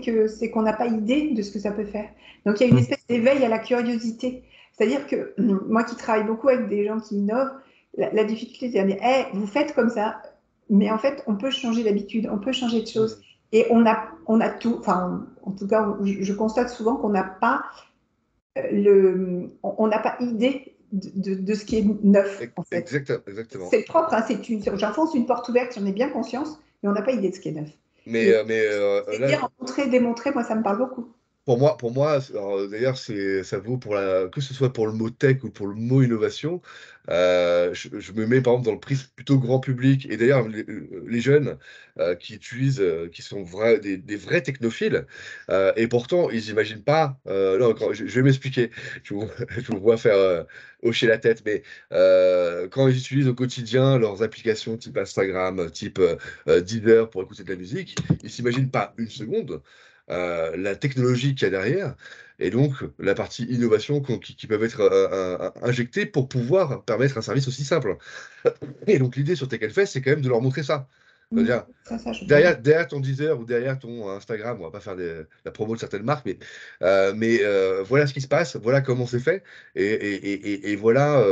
qu'on n'a pas idée de ce que ça peut faire. Donc il y a une espèce d'éveil à la curiosité. C'est-à-dire que moi qui travaille beaucoup avec des gens qui innovent, la difficulté, c'est de dire, hey, vous faites comme ça, mais en fait, on peut changer d'habitude, on peut changer de choses. Et on a tout, enfin, en tout cas, je constate souvent qu'on n'a pas on n'a pas idée de ce qui est neuf, en fait. Exactement. C'est propre, hein, j'enfonce une porte ouverte, j'en ai bien conscience, mais on n'a pas idée de ce qui est neuf. C'est dire, montrer, démontrer, moi, ça me parle beaucoup. Pour moi, d'ailleurs, ça vaut que ce soit pour le mot tech ou pour le mot innovation. Je me mets par exemple dans le prisme plutôt grand public. Et d'ailleurs, les jeunes qui utilisent, qui sont des vrais technophiles, et pourtant, ils n'imaginent pas. Non, je vais m'expliquer. Je vous vois faire hocher la tête, mais quand ils utilisent au quotidien leurs applications type Instagram, type Deezer pour écouter de la musique, ils ne s'imaginent pas une seconde la technologie qu'il y a derrière, et donc la partie innovation qui peuvent être injectées pour pouvoir permettre un service aussi simple. Et donc l'idée sur Tech Fest, c'est quand même de leur montrer ça. C'est-à-dire, derrière ton Deezer ou derrière ton Instagram, on va pas faire la promo de certaines marques, mais voilà ce qui se passe, voilà comment c'est fait, et voilà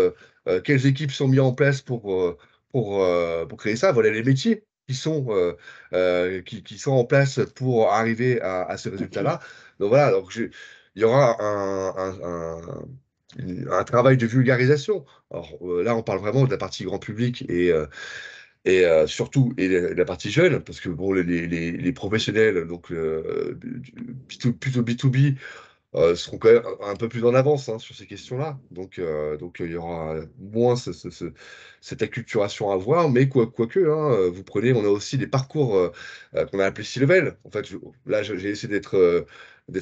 quelles équipes sont mises en place pour créer ça. Voilà les métiers qui sont en place pour arriver à ce résultat-là. Donc voilà, il y aura un travail de vulgarisation. Alors là, on parle vraiment de la partie grand public surtout la partie jeune, parce que bon, les professionnels, donc plutôt B2B, seront quand même un peu plus en avance, hein, sur ces questions-là. Donc il y aura moins cette acculturation à voir, mais quoique, hein, vous prenez, on a aussi des parcours qu'on a appelés C-Level. En fait, là, j'ai essayé d'être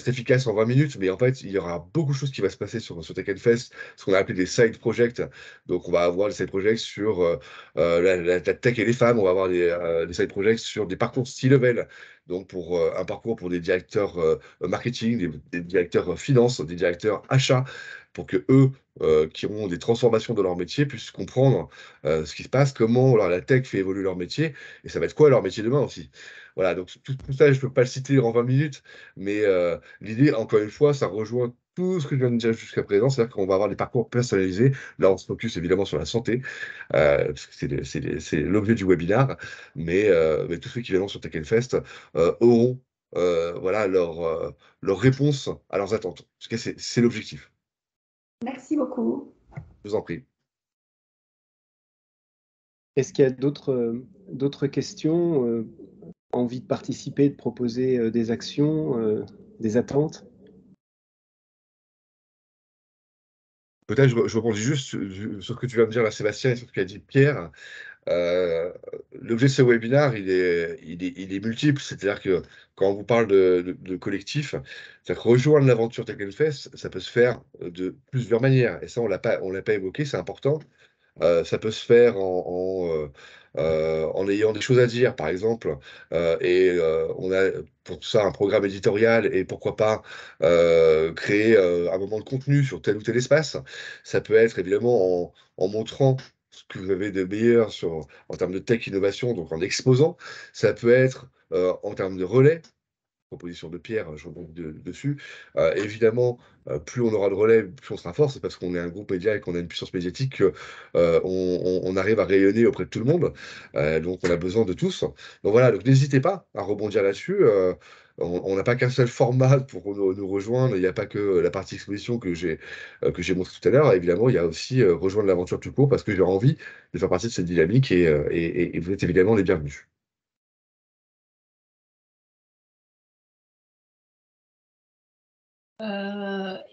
efficace en 20 minutes, mais en fait, il y aura beaucoup de choses qui va se passer sur Tech Fest, ce qu'on a appelé des side projects. Donc, on va avoir des side projects sur la tech et les femmes, on va avoir des side projects sur des parcours C-Level. Donc, pour un parcours pour des directeurs marketing, des directeurs finance, des directeurs achats, pour que eux, qui ont des transformations dans leur métier, puissent comprendre ce qui se passe, comment la tech fait évoluer leur métier, et ça va être quoi leur métier demain aussi. Voilà, donc tout ça, je ne peux pas le citer en 20 minutes, mais l'idée, encore une fois, ça rejoint tout ce que je viens de dire jusqu'à présent, c'est-à-dire qu'on va avoir des parcours personnalisés. Là, on se focus évidemment sur la santé, parce que c'est l'objet du webinaire, mais tous ceux qui viendront sur Tech Fest auront voilà, leur réponse à leurs attentes. En tout cas, c'est l'objectif. Merci beaucoup. Je vous en prie. Est-ce qu'il y a d'autres questions, envie de participer, de proposer des actions, des attentes? Peut-être je rebondis juste sur ce que tu viens de dire là, Sébastien, et sur ce qu'a dit Pierre. L'objet de ce webinaire, il est multiple. C'est-à-dire que quand on vous parle de collectif, c'est-à-dire que rejoindre l'aventure Tech Fest, ça peut se faire de plusieurs manières. Et ça, on l'a pas évoqué, c'est important. Ça peut se faire en ayant des choses à dire, par exemple, on a pour tout ça un programme éditorial et pourquoi pas créer un moment de contenu sur tel ou tel espace. Ça peut être évidemment en montrant ce que vous avez de meilleur en termes de tech innovation, donc en exposant. Ça peut être en termes de relais. Proposition de Pierre, je rebondis dessus. Évidemment, plus on aura de relais, plus on sera fort. C'est parce qu'on est un groupe média et qu'on a une puissance médiatique qu'on arrive à rayonner auprès de tout le monde. Donc, on a besoin de tous. Donc voilà, donc n'hésitez pas à rebondir là-dessus. On n'a pas qu'un seul format pour nous rejoindre. Il n'y a pas que la partie exposition que j'ai montré tout à l'heure. Évidemment, il y a aussi rejoindre l'aventure tout court parce que j'ai envie de faire partie de cette dynamique et vous êtes évidemment les bienvenus.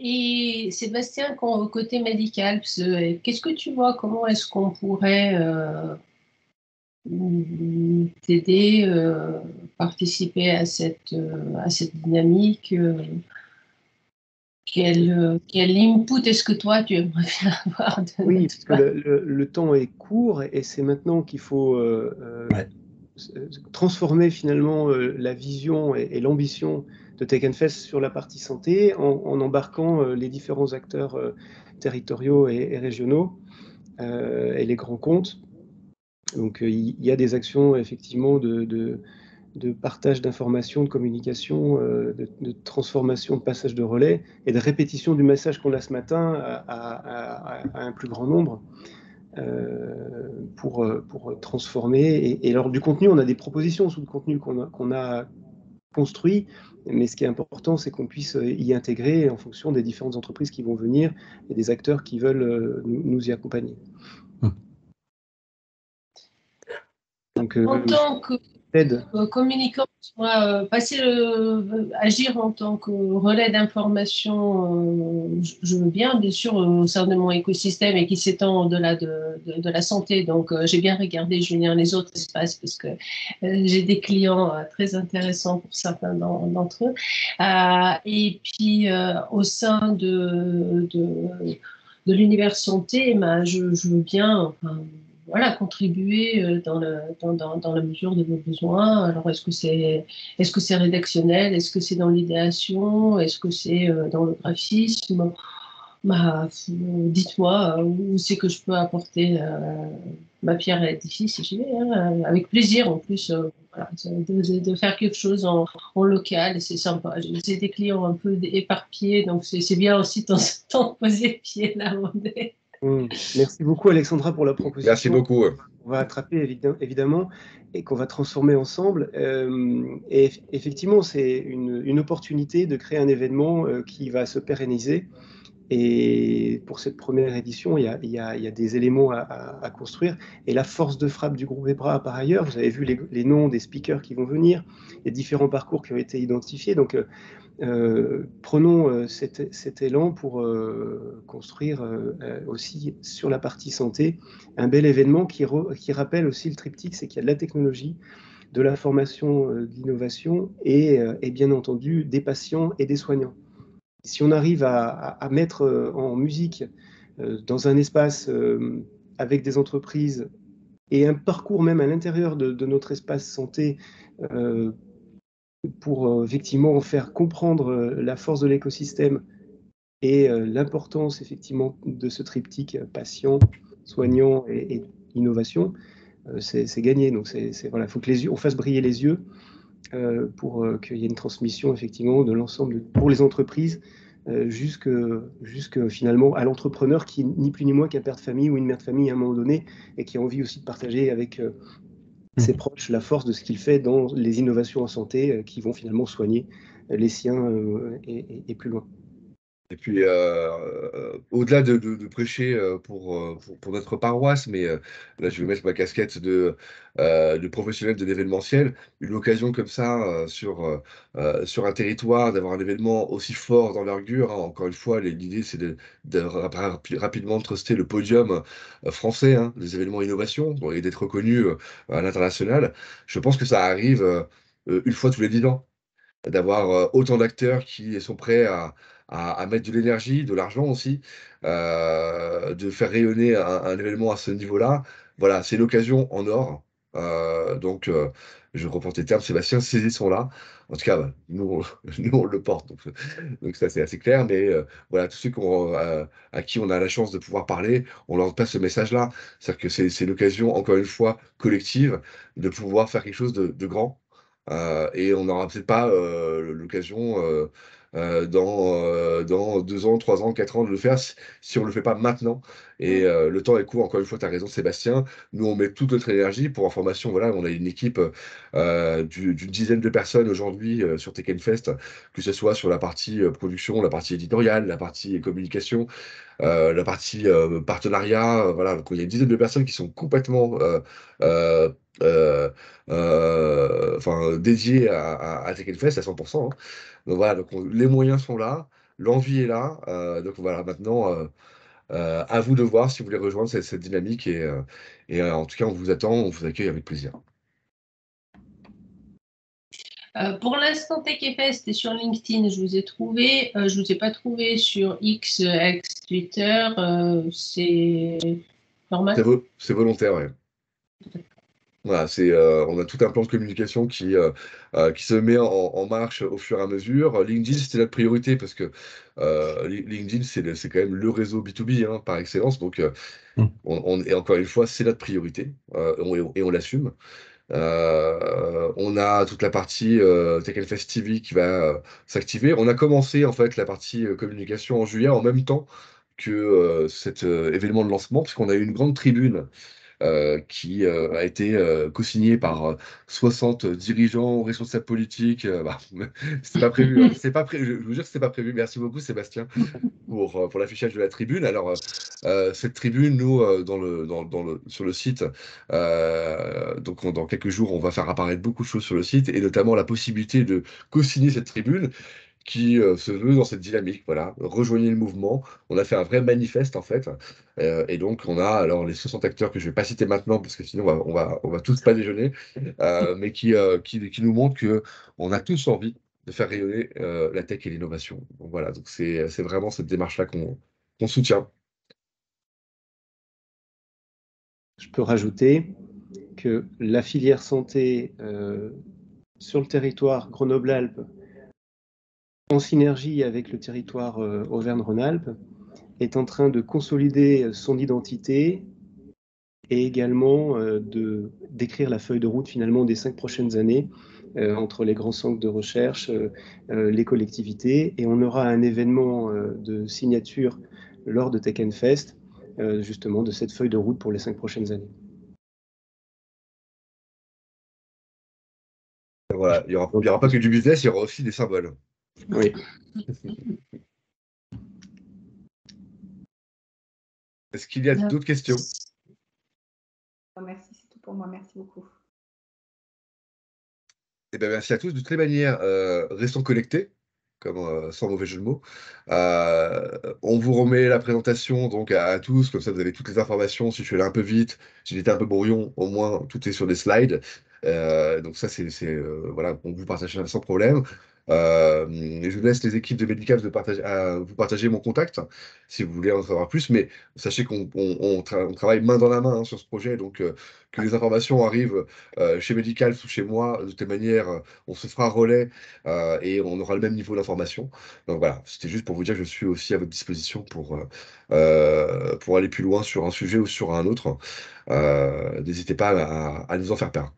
Et Sébastien, côté médical, qu'est-ce que tu vois? Comment est-ce qu'on pourrait t'aider, participer à cette dynamique? Quel input est-ce que toi, tu aimerais bien avoir de Oui, notre parce que le temps est court et c'est maintenant qu'il faut transformer finalement la vision et l'ambition de Tech Fest sur la partie santé en embarquant les différents acteurs territoriaux et régionaux et les grands comptes. Donc il y a des actions effectivement de partage d'informations, de communication, de transformation, de passage de relais et de répétition du message qu'on a ce matin à un plus grand nombre pour transformer. Et alors du contenu, on a des propositions sous le contenu qu'on a construit, mais ce qui est important, c'est qu'on puisse y intégrer en fonction des différentes entreprises qui vont venir et des acteurs qui veulent nous y accompagner. Donc, En tant que communicant, moi, agir en tant que relais d'information, je veux bien sûr, au sein de mon écosystème et qui s'étend au-delà de la santé. Donc, j'ai bien regardé, Julien, les autres espaces parce que j'ai des clients très intéressants pour certains d'entre eux. Et puis, au sein de l'univers santé, je veux bien voilà, contribuer dans la mesure de nos besoins. Alors, est-ce que c'est rédactionnel? Est-ce que c'est dans l'idéation? Est-ce que c'est dans le graphisme? Dites-moi où c'est que je peux apporter ma pierre à l'édifice et j'y vais, hein, avec plaisir en plus. Voilà, de faire quelque chose en local, c'est sympa. J'ai des clients un peu éparpillés, donc c'est bien aussi de temps en temps de poser pied là où on est. Merci beaucoup Alexandra pour la proposition. Merci beaucoup. On va attraper évidemment et qu'on va transformer ensemble. Et effectivement, c'est une opportunité de créer un événement qui va se pérenniser. Et pour cette première édition, il y a des éléments à construire. Et la force de frappe du groupe EBRA, par ailleurs, vous avez vu les noms des speakers qui vont venir, les différents parcours qui ont été identifiés. Donc, prenons cet élan pour construire aussi sur la partie santé un bel événement qui rappelle aussi le triptyque, c'est qu'il y a de la technologie, de la formation, de l'innovation et bien entendu des patients et des soignants. Si on arrive à mettre en musique dans un espace avec des entreprises et un parcours même à l'intérieur de notre espace santé pour effectivement faire comprendre la force de l'écosystème et l'importance effectivement de ce triptyque patient, soignant et innovation, c'est gagné. Donc voilà, il faut que on fasse briller les yeux pour qu'il y ait une transmission effectivement de l'ensemble pour les entreprises jusque finalement à l'entrepreneur qui ni plus ni moins qu'un père de famille ou une mère de famille à un moment donné et qui a envie aussi de partager avec c'est proche la force de ce qu'il fait dans les innovations en santé qui vont finalement soigner les siens et plus loin. Et puis, au-delà de prêcher pour notre paroisse, mais là, je vais mettre ma casquette de professionnel de l'événementiel, une occasion comme ça sur un territoire, d'avoir un événement aussi fort d'envergure. Hein. Encore une fois, l'idée, c'est rapidement truster le podium français, hein, des événements innovation, et d'être reconnu à l'international. Je pense que ça arrive une fois tous les 10 ans d'avoir autant d'acteurs qui sont prêts à mettre de l'énergie, de l'argent aussi, de faire rayonner un événement à ce niveau-là. Voilà, c'est l'occasion en or. Donc, je reprends tes termes, Sébastien, saisissons-là. En tout cas, bah, nous, on le porte. Donc ça, c'est assez clair. Mais voilà, tous ceux à qui on a la chance de pouvoir parler, on leur passe ce message-là. C'est-à-dire que c'est l'occasion, encore une fois, collective, de pouvoir faire quelque chose de grand. Et on n'aura peut-être pas l'occasion dans 2 ans, 3 ans, 4 ans de le faire si on ne le fait pas maintenant. Et le temps est court, encore une fois, tu as raison, Sébastien. Nous, on met toute notre énergie. Pour information, voilà, on a une équipe d'une dizaine de personnes aujourd'hui sur Tekken Fest, que ce soit sur la partie production, la partie éditoriale, la partie communication, la partie partenariat. Voilà, donc il y a une dizaine de personnes qui sont complètement euh, euh, enfin, dédiées à Tekken Fest à 100%. Hein. Donc voilà, donc les moyens sont là, l'envie est là. Donc voilà, maintenant, à vous de voir si vous voulez rejoindre cette dynamique. Et en tout cas, on vous attend, on vous accueille avec plaisir. Pour l'instant, TechFest est sur LinkedIn, je vous ai trouvé. Je ne vous ai pas trouvé sur X, Twitter. C'est normal. C'est volontaire, ouais. Voilà, on a tout un plan de communication qui se met en marche au fur et à mesure. LinkedIn, c'était notre priorité parce que LinkedIn, c'est quand même le réseau B2B hein, par excellence. Donc, et encore une fois, c'est notre priorité et on l'assume. On a toute la partie Tekken Fest TV qui va s'activer. On a commencé en fait la partie communication en juillet en même temps que cet événement de lancement, puisqu'on a eu une grande tribune qui a été co-signé par 60 dirigeants, responsables politiques. Bah, c'était pas prévu. Hein. C'est pas je vous jure que c'était pas prévu. Merci beaucoup, Sébastien, pour l'affichage de la tribune. Alors, cette tribune, nous, sur le site, donc dans quelques jours, on va faire apparaître beaucoup de choses sur le site, et notamment la possibilité de co-signer cette tribune qui se veut dans cette dynamique. Voilà, rejoignez le mouvement. On a fait un vrai manifeste en fait, et donc on a alors les 60 acteurs que je vais pas citer maintenant parce que sinon on va tous pas déjeuner, mais qui nous montrent que on a tous envie de faire rayonner la tech et l'innovation. Donc voilà, donc c'est vraiment cette démarche-là qu'on soutient. Je peux rajouter que la filière santé sur le territoire Grenoble-Alpes, en synergie avec le territoire Auvergne-Rhône-Alpes, est en train de consolider son identité et également d'écrire la feuille de route finalement des 5 prochaines années entre les grands centres de recherche, les collectivités. Et on aura un événement de signature lors de Tekken Fest, justement de cette feuille de route pour les 5 prochaines années. Voilà, il n'y aura pas que du business, il y aura aussi des symboles. Oui. Est-ce qu'il y a d'autres questions? Merci, c'est tout pour moi. Merci beaucoup. Eh bien, merci à tous. De toute manière, restons connectés, comme sans mauvais jeu de mots. On vous remet la présentation donc à tous, comme ça vous avez toutes les informations. Si je suis allé un peu vite, si j'étais un peu brouillon, au moins tout est sur des slides. Donc ça, voilà, on vous partage ça sans problème. Je laisse les équipes de Medicap vous partager mon contact si vous voulez en savoir plus. Mais sachez on travaille main dans la main hein, sur ce projet, donc que les informations arrivent chez Medical ou chez moi, de toute manière, on se fera relais et on aura le même niveau d'information. Donc voilà, c'était juste pour vous dire que je suis aussi à votre disposition pour aller plus loin sur un sujet ou sur un autre. N'hésitez pas à nous en faire part.